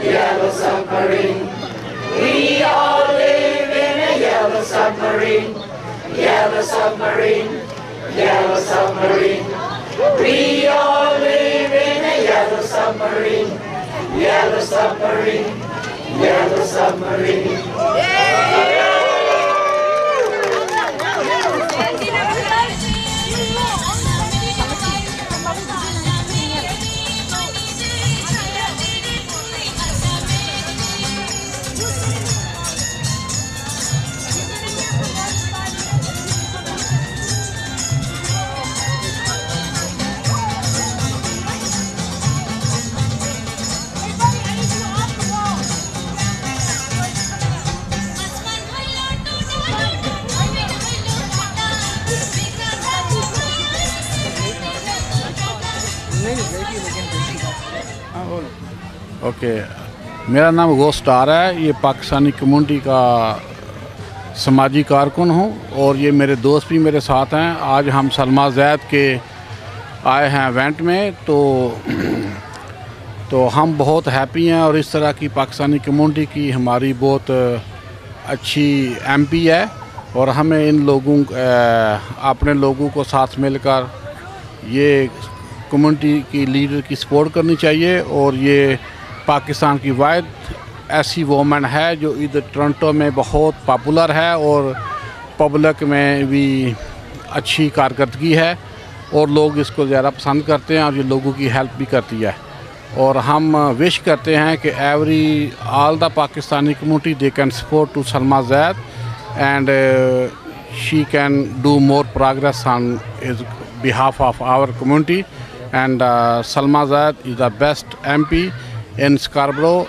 yellow submarine. We all live in a yellow submarine. Yellow submarine, yellow submarine. We all live in a yellow submarine. Yellow submarine, yellow submarine. Okay मेरा नाम गोस्टार है। ये Pakistani community का समाजी कारकुन हूँ और ये मेरे दोस्त भी मेरे साथ हैं। आज हम सलमा ज़ैद के आए हैं इवेंट में, तो हम बहुत हैप्पी हैं और इस तरह की पाकिस्तानी कम्युनिटी की हमारी बहुत अच्छी एमपी है और हमें इन लोगों अपने लोगों को साथ मिलकर ये कम्युनिटी की लीडर की सपोर्ट करनी चाहिए। और ये पाकिस्तान की वाहिद ऐसी वोमेन है जो इधर टोरंटो में बहुत पॉपुलर है और पब्लिक में भी अच्छी कारकर्दगी है और लोग इसको ज़्यादा पसंद करते हैं और ये लोगों की हेल्प भी करती है। और हम विश करते हैं कि all the Pakistani community they can support to Salma Zaid and she can do more progress on behalf of our community, and Salma Zahid is the best MP in Scarborough,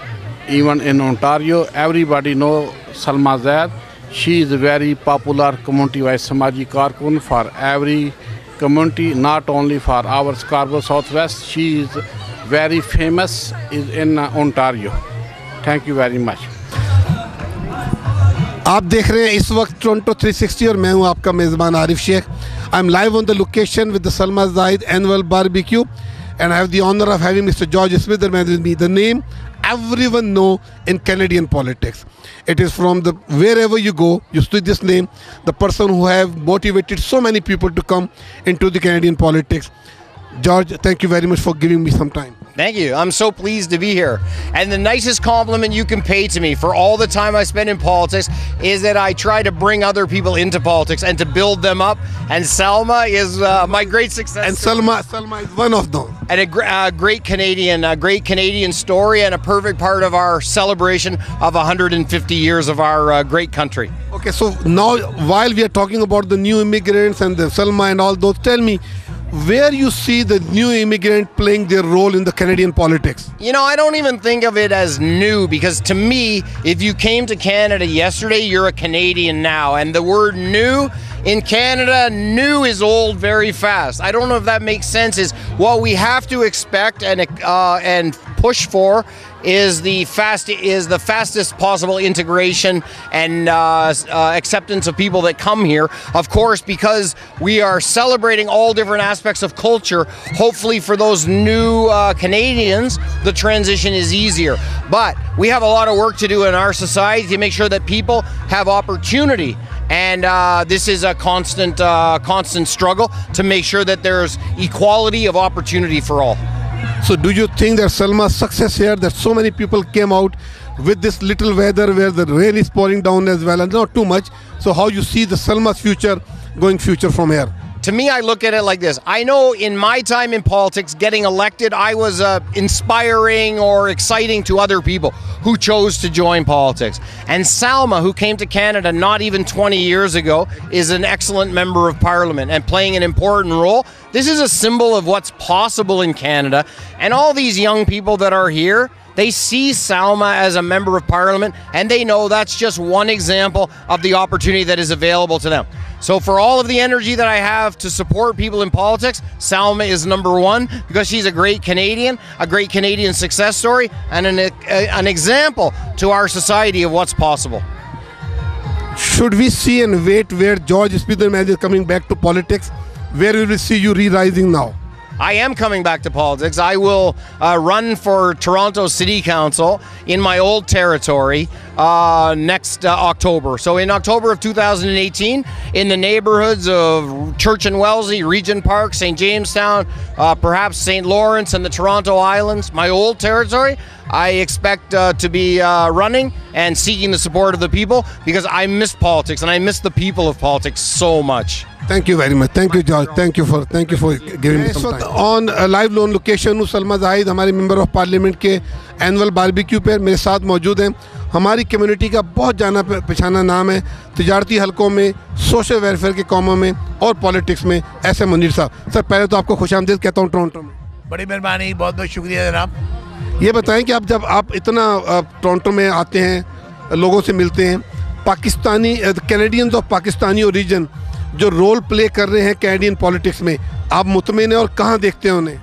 even in Ontario. Everybody know Salma Zahid. She is a very popular community-wise Samaji Karkun for every community, not only for our Scarborough Southwest. She is very famous in Ontario. Thank you very much. आप देख रहे हैं इस वक्त Toronto 360 और मैं हूं आपका मेज़बान Arif Sheikh. I am live on the location with the Salma Zahid annual barbecue and I have the honor of having Mr. George Smitherman with me. The name everyone know in Canadian politics. It is from the wherever you go, you see this name, the person who have motivated so many people to come into the Canadian politics. George, thank you very much for giving me some time. Thank you. I'm so pleased to be here. And the nicest compliment you can pay to me for all the time I spend in politics is that I try to bring other people into politics and to build them up. And Salma is my great success. And Salma is one of them. And a great Canadian story and a perfect part of our celebration of 150 years of our great country. Okay, so now while we are talking about the new immigrants and the Salma and all those, tell me, where you see the new immigrant playing their role in the Canadian politics? You know, I don't even think of it as new, because to me, if you came to Canada yesterday, you're a Canadian now. And the word new in Canada, new is old very fast. I don't know if that makes sense. Is what we have to expect and push for is the fastest possible integration and acceptance of people that come here. Of course, because we are celebrating all different aspects of culture, hopefully for those new Canadians, the transition is easier. But we have a lot of work to do in our society to make sure that people have opportunity. And this is a constant struggle to make sure that there's equality of opportunity for all. So do you think that Salma's success here, that so many people came out with this little weather where the rain is pouring down as well, and not too much, so how you see the Salma's future from here? To me, I look at it like this. I know in my time in politics, getting elected, I was inspiring or exciting to other people who chose to join politics. And Salma, who came to Canada not even 20 years ago, is an excellent member of Parliament and playing an important role. This is a symbol of what's possible in Canada. And all these young people that are here, they see Salma as a member of Parliament, and they know that's just one example of the opportunity that is available to them. So for all of the energy that I have to support people in politics, Salma is number one, because she's a great Canadian success story, and an example to our society of what's possible. Should we see and wait where George Smitherman is coming back to politics? Where will we see you re-rising now? I am coming back to politics. I will run for Toronto City Council in my old territory next October. So in October of 2018, in the neighborhoods of Church and Wellesley, Regent Park, St. Jamestown, perhaps St. Lawrence and the Toronto Islands, my old territory, I expect to be running and seeking the support of the people, because I miss politics and I miss the people of politics so much. Thank you very much. Thank you, George. Thank you for giving me some time. On live loan location Salma Zahid हमारे member of parliament के annual barbecue पे मेरे साथ मौजूद हैं। हमारी community का बहुत जाना पहचाना नाम है, तिजारती हलकों में, सोशल वेलफेयर के कामों में और पॉलिटिक्स में ऐसे मुनीर साहब। सर पहले तो आपको खुशामदीद कहता हूँ टोरंटो में। बड़ी मेहरबानी, बहुत बहुत शुक्रिया जनाब। ये बताएं कि जब आप इतना टोरंटो में आते हैं, लोगों से मिलते हैं, Pakistani Canadians of Pakistani origin जो रोल प्ले कर रहे हैं कैनेडियन पॉलिटिक्स में, आप मुतमिन हैं और कहाँ देखते हैं उन्हें?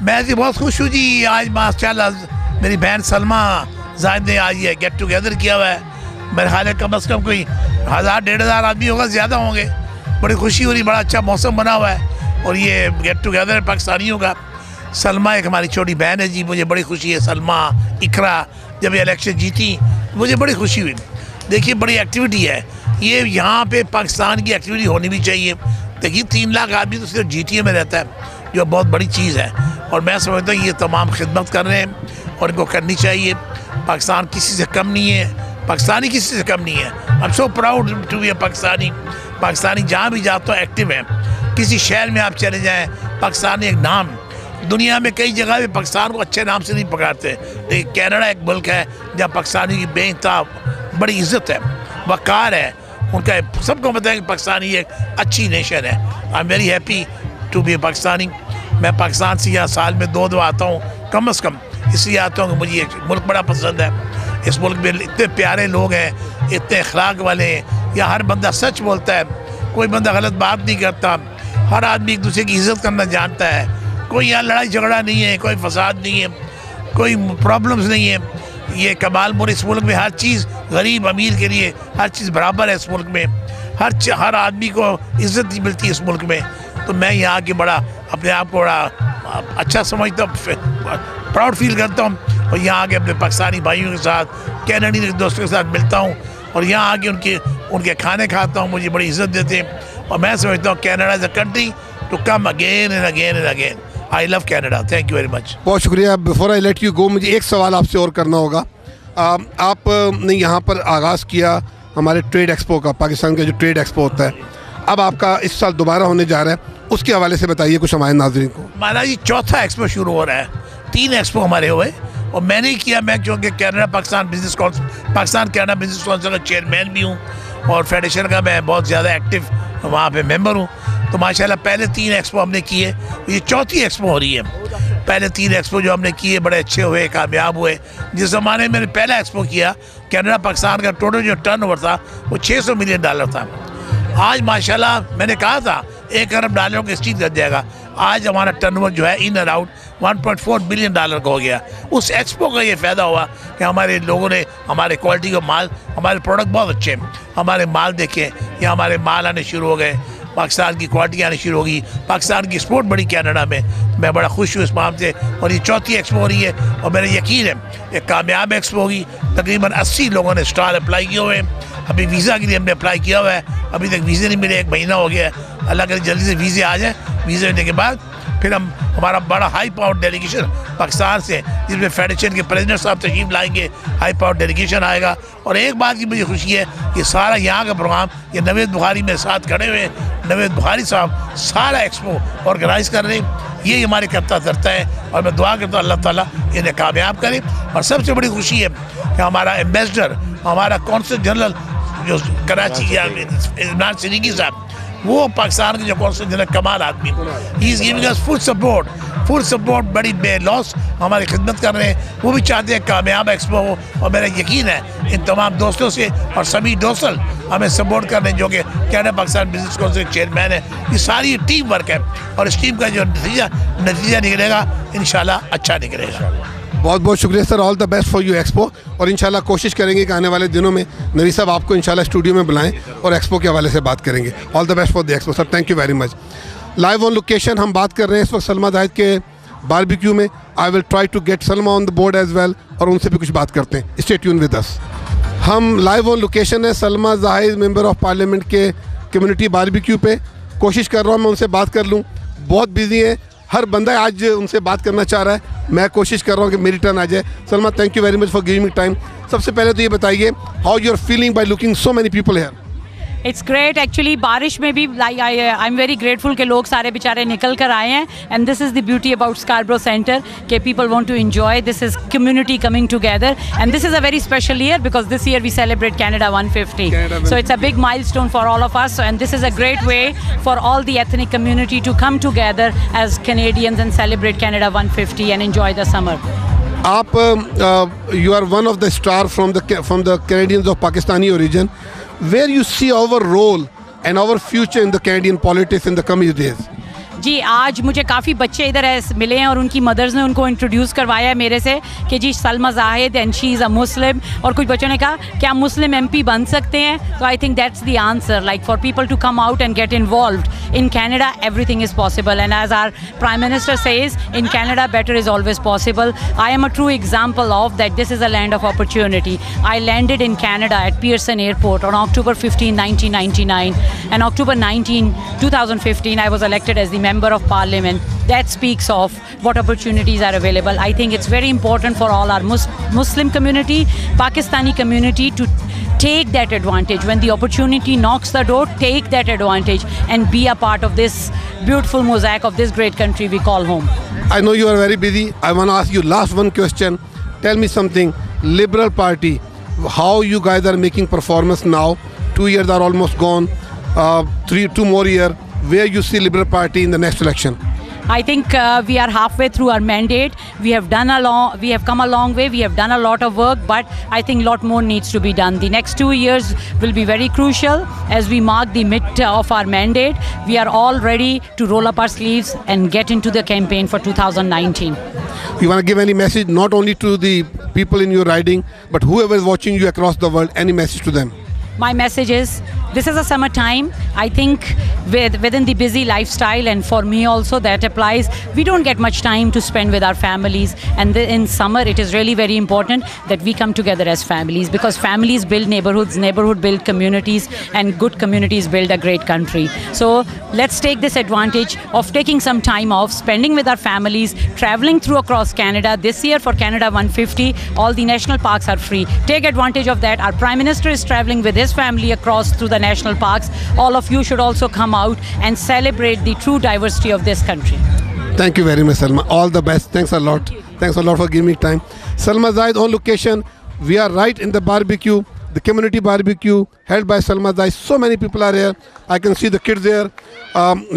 मैं जी बहुत खुश हूँ जी। आज माशाल्लाह मेरी बहन सलमा जाहिद ने आज ये गेट टुगेदर किया हुआ है। मेरे ख्याल है कम से कम कोई 1000-1500 आदमी होगा, ज़्यादा होंगे। बड़ी खुशी हो रही, बड़ा अच्छा मौसम बना हुआ है और ये गेट टुगेदर है पाकिस्तानियों का। सलमा एक हमारी छोटी बहन है जी, मुझे बड़ी खुशी है। सलमा इकरा जब ये इलेक्शन जीती मुझे बड़ी खुशी हुई। देखिए बड़ी एक्टिविटी है ये, यहाँ पे पाकिस्तान की एक्टिविटी होनी भी चाहिए। देखिए 3 लाख आदमी तो सिर्फ GTA में रहता है, जो बहुत बड़ी चीज़ है। और मैं समझता हूँ ये तमाम खिदमत कर रहे हैं और इनको करनी चाहिए। पाकिस्तान किसी से कम नहीं है, पाकिस्तानी किसी से कम नहीं है। I am so proud to be a Pakistani. Pakistani जहाँ भी जाता है एक्टिव है। किसी शहर में आप चले जाएँ, पाकिस्तानी एक नाम, दुनिया में कई जगह पे पाकिस्तान को अच्छे नाम से नहीं पकड़ते, लेकिन कनाडा एक मुल्क है जहाँ पाकिस्तानी की बेइंतहा बड़ी इज्जत है, वक़ार है उनका। सबको पता है कि पाकिस्तानी एक अच्छी नेशन है। I am very happy to be a Pakistani. मैं पाकिस्तान से यहाँ साल में 2 दफ़ा आता हूँ कम से कम, इसलिए आता हूँ कि मुझे ये मुल्क बड़ा पसंद है। इस मुल्क में इतने प्यारे लोग हैं, इतने अखलाक वाले हैं। यहाँ हर बंदा सच बोलता है, कोई बंदा गलत बात नहीं करता, हर आदमी एक दूसरे की इज़्ज़त करना जानता है। कोई यहाँ लड़ाई झगड़ा नहीं है, कोई फसाद नहीं है, कोई प्रॉब्लम्स नहीं है। ये कमाल मुल्क, इस मुल्क में हर चीज़ गरीब अमीर के लिए हर चीज़ बराबर है। इस मुल्क में हर आदमी को इज़्ज़त मिलती है इस मुल्क में। तो मैं यहाँ के बड़ा अपने आप को बड़ा अच्छा समझता हूँ, प्राउड फील करता हूँ। और यहाँ आके अपने पाकिस्तानी भाइयों के साथ, कैनेडियन दोस्तों के साथ मिलता हूँ और यहाँ आके उनके खाने खाता हूँ, मुझे बड़ी इज़्ज़त देते हैं। और मैं समझता हूँ Canada is a country to come again and again and again. I love Canada. Thank you very much. बहुत शुक्रिया। Before I let you go, मुझे एक सवाल आपसे और करना होगा। आपने यहाँ पर आगाज़ किया हमारे ट्रेड एक्सपो का, पाकिस्तान का जो ट्रेड एक्सपो होता है, अब आपका इस साल दोबारा होने जा रहा है, उसके हवाले से बताइए कुछ हमारे नाज़रीन को। हमारा ये 4था एक्सपो शुरू हो रहा है। 3 एक्सपो हमारे हुए और मैंने ही किया। मैं क्योंकि Canada Pakistan business council, Pakistan Canada business council का चेयरमैन भी हूँ और फेडरेशन का मैं बहुत ज़्यादा एक्टिव वहाँ पे मेंबर हूँ। तो माशाल्लाह पहले 3 एक्सपो हमने किए, ये 4थी एक्सपो हो रही है। पहले 3 एक्सपो जो हमने किए बड़े अच्छे हुए, कामयाब हुए। जिस ज़माने में मैंने पहला एक्सपो किया, कनाडा पाकिस्तान का टोटल जो टर्नओवर था वो $600 मिलियन था। आज माशाल्लाह मैंने कहा था $1 अरब के स्टील कर जाएगा। आज हमारा टर्नओवर जो है इन अराउंड $1.4 बिलियन का हो गया। उस एक्सपो का ये फ़ायदा हुआ कि हमारे लोगों ने हमारे क्वालिटी का माल, हमारे प्रोडक्ट बहुत अच्छे हैं, हमारे माल देखें या हमारे माल आने शुरू हो गए, पाकिस्तान की क्वालिटी आनी शुरू होगी, पाकिस्तान की एक्सपोर्ट बड़ी कनाडा में। मैं बड़ा खुश हूँ इस माम से। और ये 4थी एक्सपो हो रही है और मेरा यकीन है एक कामयाब एक्सपो होगी। तकरीबन 80 लोगों ने स्टार अप्लाई किए हुए हैं। अभी वीज़ा के लिए हमने अप्लाई किया हुआ है, अभी तक वीज़े नहीं मिले, 1 महीना हो गया है। अल्लाह करे जल्दी से वीज़े आ जाए। वीज़े लेने के बाद फिर हमारा बड़ा हाई पावर डेलीगेशन पाकिस्तान से, जिसमें फेडरेशन के प्रेसिडेंट साहब तशरीफ लाएंगे, हाई पावर डेलीगेशन आएगा। और एक बात की मुझे खुशी है कि सारा यहाँ का प्रोग्राम, ये नवेद बुखारी मेरे साथ खड़े हुए हैं, नवेद बुखारी साहब सारा एक्सपो ऑर्गेनाइज कर रहे हैं। ये हमारे करता धरता है और मैं दुआ करता हूँ अल्लाह ताला इन्हें कामयाब करे। और सबसे बड़ी खुशी है कि हमारा एम्बेसडर, हमारा कौंसल जनरल जो कराची या इमरान सिद्दीकी साहब, वो पाकिस्तान के जो कौंसल जनरल कमाल आदमी, he is giving us full support, बड़ी बेलॉस हमारी खिदमत कर रहे हैं। वो भी चाहते हैं कामयाब एक्सपो हो। और मेरा यकीन है इन तमाम दोस्तों से और सभी दोस्त हमें सपोर्ट कर रहे हैं जो कि कनाडा पाकिस्तान बिजनेस काउंसिल के चेयरमैन है। ये सारी टीम वर्क है और इस टीम का जो नतीजा निकलेगा इंशाल्लाह अच्छा निकलेगा। बहुत बहुत शुक्रिया sir. All the best for you expo. और इंशाल्लाह कोशिश करेंगे कि आने वाले दिनों में नवी साहब आपको इंशाल्लाह स्टूडियो में बुलाएं और एक्सपो के हवाले से बात करेंगे। All the best for the expo sir. Thank you very much. Live on location हम बात कर रहे हैं इस वक्त सलमा जाहिद के बारबेक्यू में. I will try to get Salma on the board as well और उनसे भी कुछ बात करते हैं. Stay tune with us. हम लाइव ऑन लोकेशन है Salma Zahid member of parliament के कम्युनिटी बारबेक्यू पे. कोशिश कर रहा हूँ मैं उनसे बात कर लूँ. बहुत बिजी है, हर बंदा आज उनसे बात करना चाह रहा है. मैं कोशिश कर रहा हूँ कि मेरी टर्न आ जाए. Salma, thank you very much for giving me time. सबसे पहले तो ये बताइए how you are feeling by looking so many people here. It's great actually. बारिश में भी आई एम वेरी ग्रेटफुल कि लोग सारे बेचारे निकल कर आए हैं. And this is the beauty about Scarborough centre कि people want to enjoy. This is community coming together and this is a very special year because this year we celebrate Canada 150. So it's a big milestone for all of us and this is a great way for all the ethnic community to come together as Canadians and celebrate Canada 150 and enjoy the summer. आप you are one of the star from the Canadians of Pakistani origin. Where you see our role and our future in the Canadian politics in the coming days? जी, आज मुझे काफ़ी बच्चे इधर मिले हैं और उनकी मदर्स ने उनको इंट्रोड्यूस करवाया है मेरे से कि जी Salma Zahid and she is a Muslim. और कुछ बच्चों ने कहा क्या मुस्लिम MP बन सकते हैं. तो I think that's the answer, like for people to come out and get involved. In Canada everything is possible and as our prime minister says in Canada better is always possible. I am a true example of that. This is a land of opportunity. I landed in Canada at Pearson airport on October 15, 1999 and October 19, 2015 I was elected as the member of parliament. That speaks of what opportunities are available. I think it's very important for all our Muslim community, Pakistani community to take that advantage. When the opportunity knocks the door, take that advantage and be a part of this beautiful mosaic of this great country we call home. I know you are very busy. I want to ask you last one question. Tell me something. Liberal Party, how you guys are making performance now? 2 years are almost gone. 2 more years. Where you see Liberal Party in the next election? I think we are halfway through our mandate. We have come a long way. We have done a lot of work, but I think a lot more needs to be done. The next 2 years will be very crucial as we mark the mid of our mandate. We are all ready to roll up our sleeves and get into the campaign for 2019. You want to give any message not only to the people in your riding, but whoever is watching you across the world, any message to them? My message is, this is a summer time. I think within the busy lifestyle, and for me also that applies, we don't get much time to spend with our families. And in summer, it is really very important that we come together as families because families build neighborhoods, neighborhood build communities, and good communities build a great country. So let's take this advantage of taking some time off, spending with our families, traveling through across Canada. This year for Canada 150, all the national parks are free. Take advantage of that. Our Prime Minister is traveling with his family across through the national parks. All of you should also come out and celebrate the true diversity of this country. Thank you very much, Salma. All the best. Thanks a lot. Thanks a lot for giving me time. Salma Zahid on location. We are right in the barbecue, the community barbecue held by Salma Zahid. So many people are here. I can see the kids there.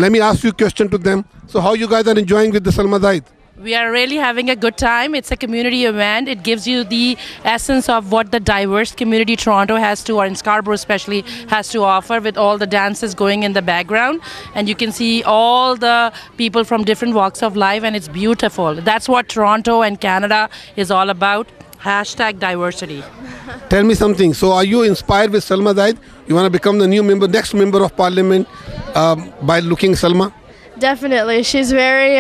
Let me ask you a question to them. So how you guys are enjoying with the Salma Zahid? We are really having a good time. It's a community event. It gives you the essence of what the diverse community Toronto has to, or in Scarborough especially, has to offer, with all the dances going in the background. And you can see all the people from different walks of life, and it's beautiful. That's what Toronto and Canada is all about. Hashtag diversity. Tell me something. So are you inspired with Salma Zahid? You want to become the new next member of parliament by looking Salma? Definitely. She's very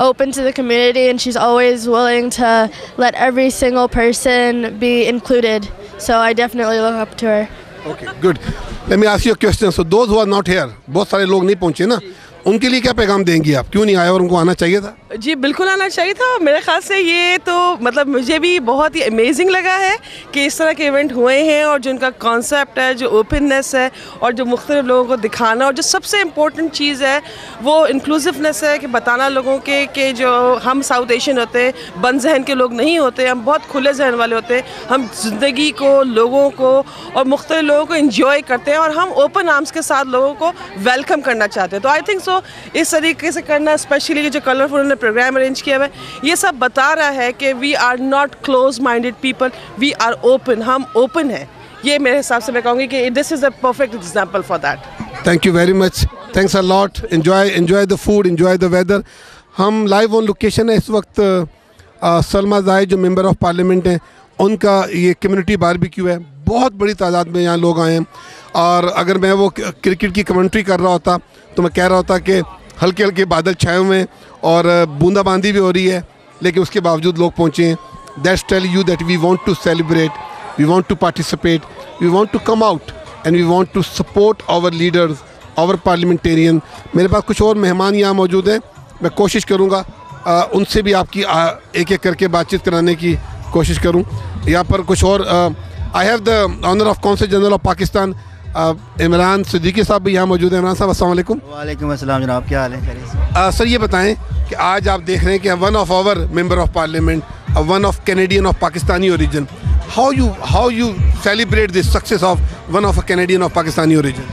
open to the community, and she's always willing to let every single person be included. So I definitely look up to her. Okay, good. Let me ask you a question. So those who are not here, बहुत सारे लोग नहीं पहुंचे ना, उनके लिए क्या पैगाम देंगी आप? क्यों नहीं आए और उनको आना चाहिए था? जी बिल्कुल आना चाहिए था. मेरे ख्याल से ये तो मतलब मुझे भी बहुत ही अमेजिंग लगा है कि इस तरह के इवेंट हुए हैं और जो उनका कॉन्सेप्ट है, जो ओपननेस है और जो मुख्तलिफ लोगों को दिखाना, और जो सबसे इम्पोर्टेंट चीज़ है वो इंक्लूसिवनेस है कि बताना लोगों के कि जो हम साउथ एशियन होते हैं, बंद जहन के लोग नहीं होते, हम बहुत खुले जहन वाले होते हैं. हम ज़िंदगी को, लोगों को और मुख्तलिफ लोगों को इंजॉय करते हैं और हम ओपन आर्म्स के साथ लोगों को वेलकम करना चाहते हैं. तो आई थिंक सो इस तरीके से करना, स्पेशली जो कलरफुल उन्होंने प्रोग्राम अरेंज किया हुआ है, ये सब बता रहा है कि we are not close minded people, we are open. हम ओपन हैं. ये मेरे हिसाब से मैं कहूँगी कि this is a perfect example for that. Thank you very much. Thanks a lot. Enjoy the food, enjoy the weather. हम लाइव ऑन लोकेशन है इस वक्त. सलमा जाहिद जो मेंबर ऑफ पार्लियामेंट हैं, उनका ये कम्युनिटी बारबेक्यू है. बहुत बड़ी तादाद में यहाँ लोग आए हैं. और अगर मैं वो क्रिकेट की कमेंट्री कर रहा होता तो मैं कह रहा होता कि हल्के हल्के बादल छाए हुए हैं और बूंदाबांदी भी हो रही है, लेकिन उसके बावजूद लोग पहुँचे हैं. That's tell you that we want to celebrate, we want to participate, we want to come out and we want to support our leaders, our parliamentarian. मेरे पास कुछ और मेहमान यहाँ मौजूद हैं, मैं कोशिश करूँगा उनसे भी आपकी एक एक करके बातचीत कराने की कोशिश करूँ. यहाँ पर कुछ और I have the honour of consul general of Pakistan Imran Siddiqui sahib भी यहाँ मौजूद हैं. इमरान साहब अस्सलाम वालेकुम. वालेकुम अस्सलाम जनाब, क्या हाल है? सर ये बताएं कि आज आप देख रहे हैं कि one of our member of parliament, one of Canadian of Pakistani origin, how you celebrate this success of one of a Canadian of Pakistani origin?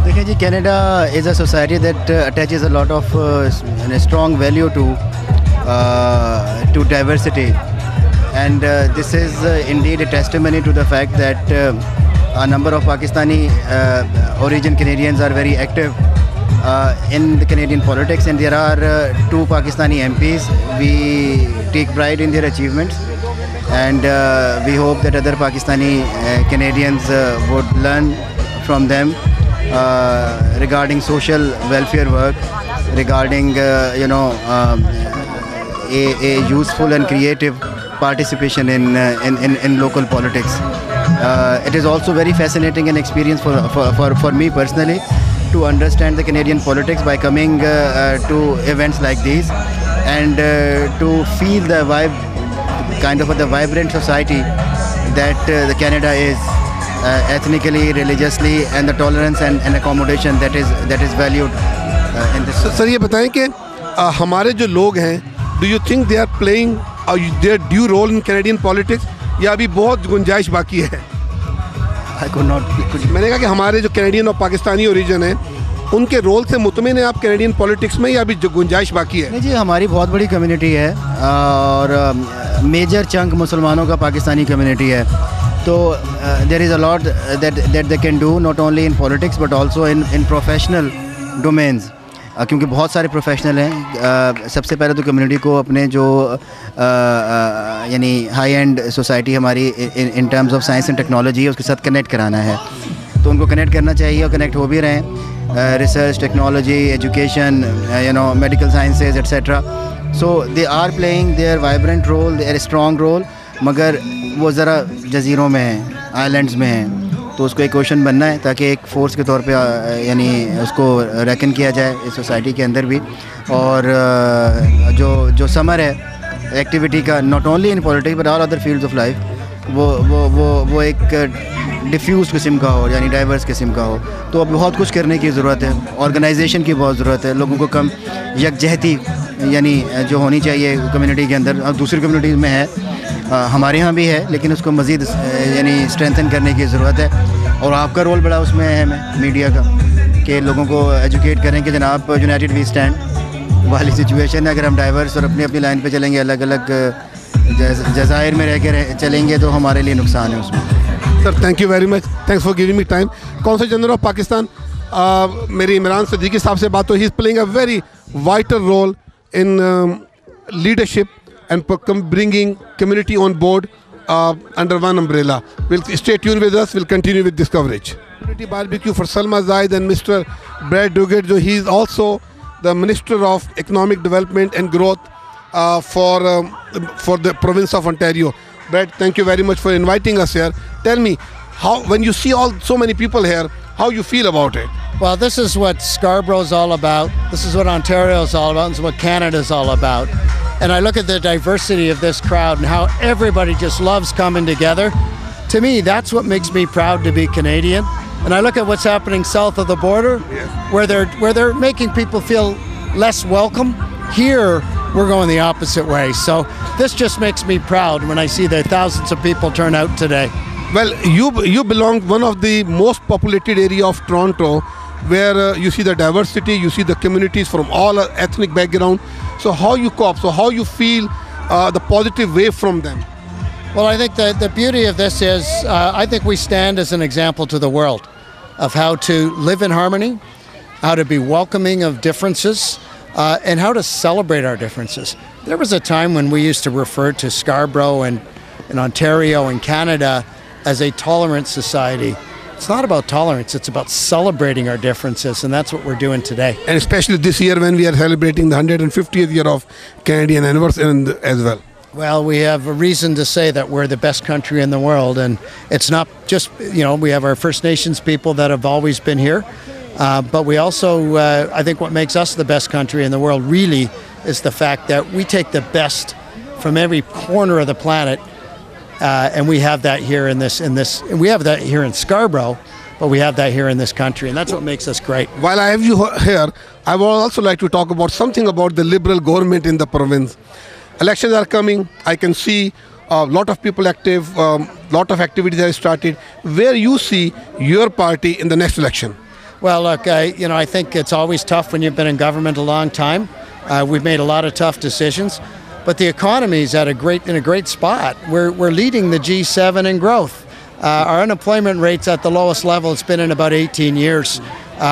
देखिए जी, Canada is a society that attaches a lot of strong value to diversity, and this is indeed a testimony to the fact that a number of Pakistani origin Canadians are very active in the Canadian politics, and there are 2 Pakistani MPs. We take pride in their achievements, and we hope that other Pakistani Canadians would learn from them regarding social welfare work, regarding a useful and creative participation in local politics. It is also very fascinating an experience for me personally to understand the Canadian politics by coming to events like these, and to feel the vibe, kind of the vibrant society that the Canada is, ethnically, religiously, and the tolerance and accommodation that is valued in this. Sir ये बताएं कि हमारे जो लोग हैं, do you think they are playing their due role in Canadian politics, या अभी बहुत गुंजाइश बाकी है? मैंने कहा कि हमारे जो कैनेडियन और पाकिस्तानी ओरिजिन है, उनके रोल से मुतमिन है आप कैनेडियन पॉलिटिक्स में, या अभी गुंजाइश बाकी है? नहीं जी, हमारी बहुत बड़ी कम्युनिटी है और मेजर चंक मुसलमानों का पाकिस्तानी कम्युनिटी है, तो there is a lot that they can do, not only in politics but also in professional domains, क्योंकि बहुत सारे प्रोफेशनल हैं. सबसे पहले तो कम्युनिटी को अपने जो यानी हाई एंड सोसाइटी हमारी in terms of science and technology है, उसके साथ कनेक्ट कराना है, तो उनको कनेक्ट करना चाहिए और कनेक्ट हो भी रहे हैं. Research, technology, education, medical sciences etcetera, so they are playing their vibrant role, their strong role, मगर वो ज़रा जजीरों में हैं, आइलैंड्स में हैं, तो उसको एक क्वेश्चन बनना है ताकि एक फ़ोर्स के तौर पे यानी उसको रेकन किया जाए इस सोसाइटी के अंदर भी. और जो समर है एक्टिविटी का, not only in politics but all other fields of life, वो एक डिफ्यूज़ किस्म का हो, यानी डाइवर्स किस्म का हो. तो अब बहुत कुछ करने की ज़रूरत है, ऑर्गेनाइजेशन की बहुत ज़रूरत है, लोगों को कम यकजहती यानी जो होनी चाहिए कम्युनिटी के अंदर, अब दूसरी कम्युनिटीज़ में है, हमारे यहाँ भी है, लेकिन उसको मज़ीद यानी स्ट्रेंथन करने की ज़रूरत है. और आपका रोल बड़ा उसमें अहम है, मीडिया का, कि लोगों को एजुकेट करें कि जनाब यूनाइटेड वी स्टैंड वाली सिचुएशन है. अगर हम डाइवर्स और अपनी अपनी लाइन पे चलेंगे, अलग अलग जज़ायर में रह कर चलेंगे, तो हमारे लिए नुकसान है उसमें. Sir thank you very much, thanks for giving me time. Consul general of Pakistan मेरी इमरान सिद्दीकी साहब से बात हुई. He is playing a very vital role in leadership and bringing community on board under one umbrella. We'll stay tuned with us. We'll continue with this coverage. Community barbecue for Salma Zahid and Mr. Brad Duguid. He is also the Minister of Economic Development and Growth for the province of Ontario. Brad, thank you very much for inviting us here. Tell me, how when you see so many people here, how you feel about it? Well, this is what Scarborough is all about. This is what Ontario is all about. This is what Canada is all about. And I look at the diversity of this crowd and how everybody just loves coming together. To me, that's what makes me proud to be Canadian. And I look at what's happening south of the border, where they're making people feel less welcome. Here, we're going the opposite way. So this just makes me proud when I see the thousands of people turn out today. Well, you belong one of the most populated area of Toronto, where you see the diversity, you see the communities from all ethnic background. So how you cope, so how you feel the positive wave from them? Well, I think that the beauty of this is I think we stand as an example to the world of how to live in harmony, how to be welcoming of differences, and how to celebrate our differences. There was a time when we used to refer to Scarborough and Ontario and Canada as a tolerant society. It's not about tolerance, it's about celebrating our differences, and that's what we're doing today. And especially this year when we are celebrating the 150th year of Canadian anniversary as well. Well, we have a reason to say that we're the best country in the world, and it's not just, we have our First Nations people that have always been here, but we also, I think what makes us the best country in the world really is the fact that we take the best from every corner of the planet, and we have that here we have that here in Scarborough, but we have that here in this country, and that's what makes us great. While I have you here, I would also like to talk about something about the Liberal government in the province. Elections are coming. I can see a lot of people active, lot of activities have started. Where you see your party in the next election? Well, look, I think it's always tough when you've been in government a long time. We've made a lot of tough decisions, but the economy is in a great spot. We're leading the G7 in growth. Our unemployment rate's at the lowest level it's been in about 18 years.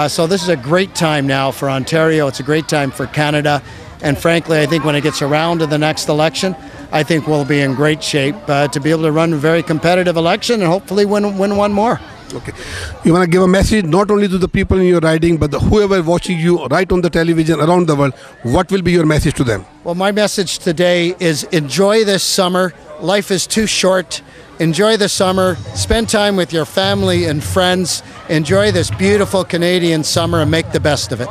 So this is a great time now for Ontario. It's a great time for Canada. And frankly, I think when it gets around to the next election, I think we'll be in great shape to be able to run a very competitive election and hopefully win one more. Okay. You want to give a message not only to the people in your riding, but whoever watching you right on the television around the world. What will be your message to them? Well, my message today is enjoy this summer. Life is too short. Enjoy the summer. Spend time with your family and friends. Enjoy this beautiful Canadian summer and make the best of it.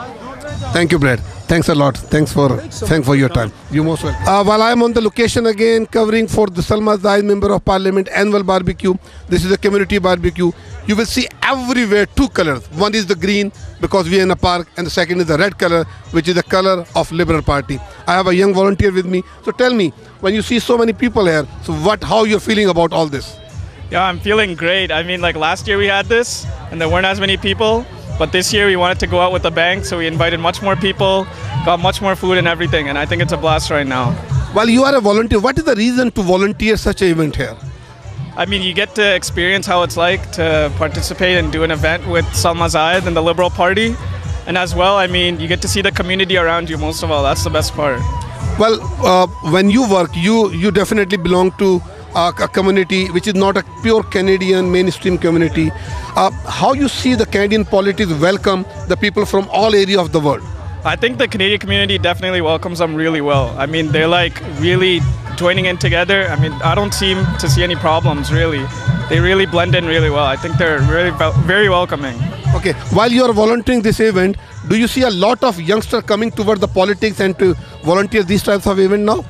Thank you, Brad. Thanks a lot. Thanks for your time. You're most welcome. While I'm on the location again, covering for the Salma Zahid Member of Parliament annual barbecue. This is a community barbecue. You will see everywhere two colors. One is the green because we are in a park, and the second is the red color, which is the color of Liberal Party. I have a young volunteer with me. So tell me, when you see so many people here, so how you're feeling about all this? Yeah, I'm feeling great. I mean, like last year we had this, and there weren't as many people. But this year we wanted to go out with a bang, so we invited much more people, got much more food and everything, and I think it's a blast right now. While you are a volunteer, what is the reason to volunteer such an event here? I mean, you get to experience how it's like to participate and do an event with Salma Zahid and the Liberal Party. And as well, I mean, you get to see the community around you most of all. That's the best part. Well, when you work, you definitely belong to a community which is not a pure Canadian mainstream community. How you see the Canadian politics welcome the people from all areas of the world? I think the Canadian community definitely welcomes them really well. I mean, they're like really joining in together. I mean, I don't seem to see any problems really. They really blend in really well. I think they're really very welcoming. Okay, while you are volunteering this event, do you see a lot of youngsters coming toward the politics and to volunteer these types of event now?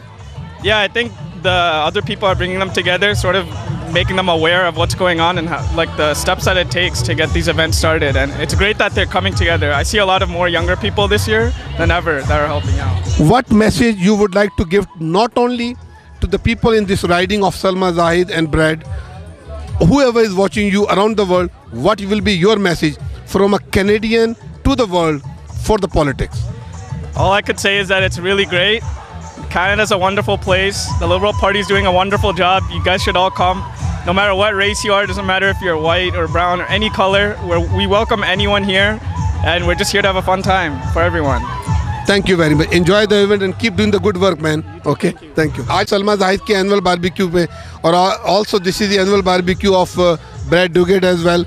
Yeah, I think the other people are bringing them together, sort of making them aware of what's going on and how, like the steps that it takes to get these events started. And it's great that they're coming together. I see a lot of more younger people this year than ever that are helping out. What message you would like to give not only to the people in this riding of Salma Zahid and Brad, whoever is watching you around the world, what will be your message from a Canadian to the world for the politics? All I could say is that it's really great. Canada's a wonderful place. The Liberal Party is doing a wonderful job. You guys should all come. No matter what race you are, it doesn't matter if you're white or brown or any color. We welcome anyone here, and we're just here to have a fun time for everyone. Thank you very much. Enjoy the event and keep doing the good work, man. Okay, thank you. आज सलमा जाहिद के annual barbecue पे और also this is the annual barbecue of Brad Duguid as well.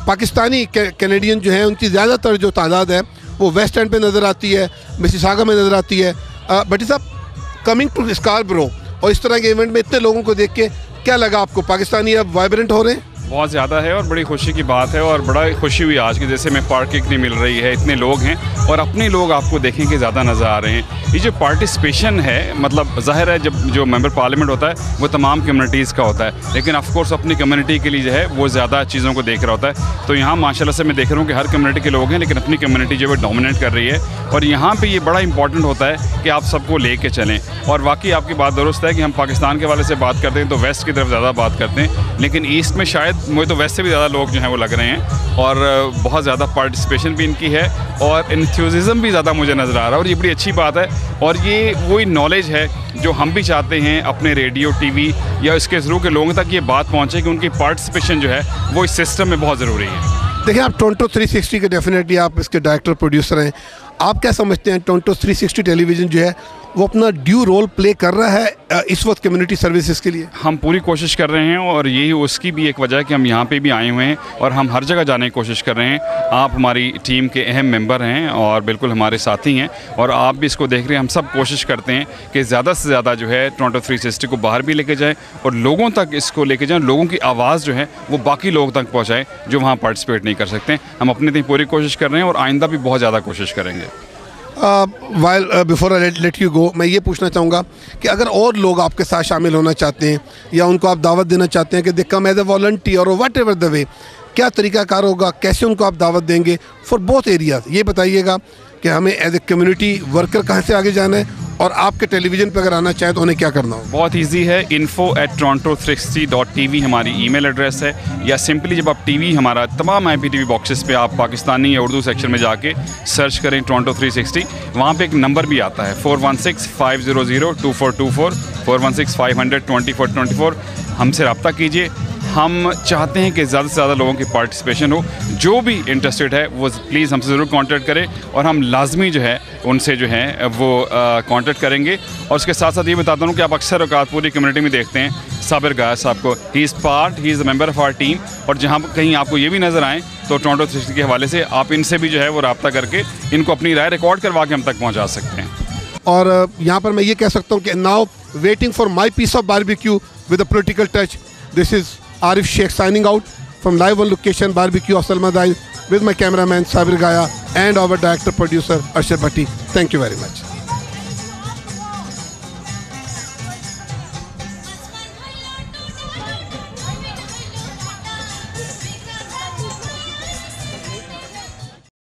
Pakistani Canadian जो हैं उनकी ज़्यादातर जो तादाद है वो वेस्ट एंड पे नज़र आती है, मिसिसागा में नज़र आती है. बट इस कमिंग टू स्कारबरो और इस तरह के इवेंट में इतने लोगों को देख के क्या लगा आपको? पाकिस्तानी अब वाइब्रेंट हो रहे हैं? बहुत ज़्यादा है और बड़ी खुशी की बात है और बड़ा खुशी हुई आज की, जैसे में पार्किंग नहीं मिल रही है, इतने लोग हैं और अपने लोग आपको देखें कि ज़्यादा नज़र आ रहे हैं. ये जो पार्टिसिपेशन है, मतलब ज़ाहिर है जब जो मेंबर पार्लियामेंट होता है वो तमाम कम्युनिटीज़ का होता है, लेकिन ऑफ कोर्स अपनी कम्युनिटी के लिए जो है वो ज़्यादा चीज़ों को देख रहा होता है. तो यहाँ माशाल्लाह से मैं देख रहा हूँ कि हर कम्युनिटी के लोग हैं, लेकिन अपनी कम्युनिटी जो है डोमिनेट कर रही है और यहाँ पर ये बड़ा इंपॉर्टेंट होता है कि आप सबको ले कर चलें. और वाकई आपकी बात दुरुस्त है कि हम पाकिस्तान के वाले से बात करते हैं तो वेस्ट की तरफ ज़्यादा बात करते हैं, लेकिन ईस्ट में शायद मुझे तो वेस्ट से भी ज़्यादा लोग जो हैं वो लग रहे हैं और बहुत ज़्यादा पार्टिसिपेशन भी इनकी है और एंथुसियाज्म भी ज़्यादा मुझे नज़र आ रहा है और ये बड़ी अच्छी बात है. और ये वही नॉलेज है जो हम भी चाहते हैं अपने रेडियो टीवी या इसके थ्रू के लोगों तक ये बात पहुँचे कि उनकी पार्टिसिपेशन जो है वो इस सिस्टम में बहुत ज़रूरी है. देखिए, आप टोरंटो 360 के डेफिनेटली आप इसके डायरेक्टर प्रोड्यूसर हैं. आप क्या समझते हैं टोरंटो 360 टेलीविज़न जो है वो अपना ड्यू रोल प्ले कर रहा है इस वक्त कम्युनिटी सर्विसेज के लिए? हम पूरी कोशिश कर रहे हैं और यही उसकी भी एक वजह है कि हम यहाँ पे भी आए हुए हैं और हम हर जगह जाने की कोशिश कर रहे हैं। आप हमारी टीम के अहम मेंबर हैं और बिल्कुल हमारे साथी हैं और आप भी इसको देख रहे हैं। हम सब कोशिश करते हैं कि ज़्यादा से ज़्यादा जो है टोरंटो 360 को बाहर भी लेके जाएँ और लोगों तक इसको लेके जाएँ, लोगों की आवाज़ जो है वो बाकी लोगों तक पहुँचाएँ जो वहाँ पार्टिसिपेट नहीं कर सकते। हम अपनी टीम पूरी कोशिश कर रहे हैं और आइंदा भी बहुत ज़्यादा कोशिश करेंगे। While before I let you गो, मैं ये पूछना चाहूँगा कि अगर और लोग आपके साथ शामिल होना चाहते हैं या उनको आप दावत देना चाहते हैं कि दे कम एज ए वॉलंटियर और वट एवर द वे, क्या तरीकाकार होगा, कैसे उनको आप दावत देंगे फॉर बोथ एरियाज? ये बताइएगा कि हमें एज ए कम्युनिटी वर्कर कहाँ से आगे जाना है और आपके टेलीविज़न पर अगर आना चाहें तो उन्हें क्या करना होगा? बहुत इजी है। info@toronto360.tv हमारी ईमेल एड्रेस है, या सिंपली जब आप टीवी हमारा तमाम IPTV बॉक्सेस पे आप पाकिस्तानी या उर्दू सेक्शन में जाके सर्च करें टोरंटो 360, वहाँ पे एक नंबर भी आता है 416-500-2424 416-500-2424। हमसे रब्ता कीजिए। हम चाहते हैं कि ज़्यादा से ज़्यादा लोगों की पार्टिसिपेशन हो। जो भी इंटरेस्टेड है वो प्लीज़ हमसे ज़रूर कांटेक्ट करें और हम लाजमी जो है उनसे जो है वो कांटेक्ट करेंगे। और उसके साथ साथ ये बताता हूँ कि आप अक्सर औकात पूरी कम्युनिटी में देखते हैं साबिर गाया साहब को, he is a member of our team. और जहाँ कहीं आपको ये भी नज़र आए तो टोरंटो 360 के हवाले से आप इनसे भी जो है वो रब्ता करके इनको अपनी राय रिकॉर्ड करवा के हम तक पहुँचा सकते हैं। और यहाँ पर मैं ये कह सकता हूँ कि now waiting for my piece of barbecue with a political touch, this is Arif Shaikh signing out from live on location barbecue of Salma Zahid with my cameraman Sabir Gaya and our director producer Arshad Bhatti. Thank you very much.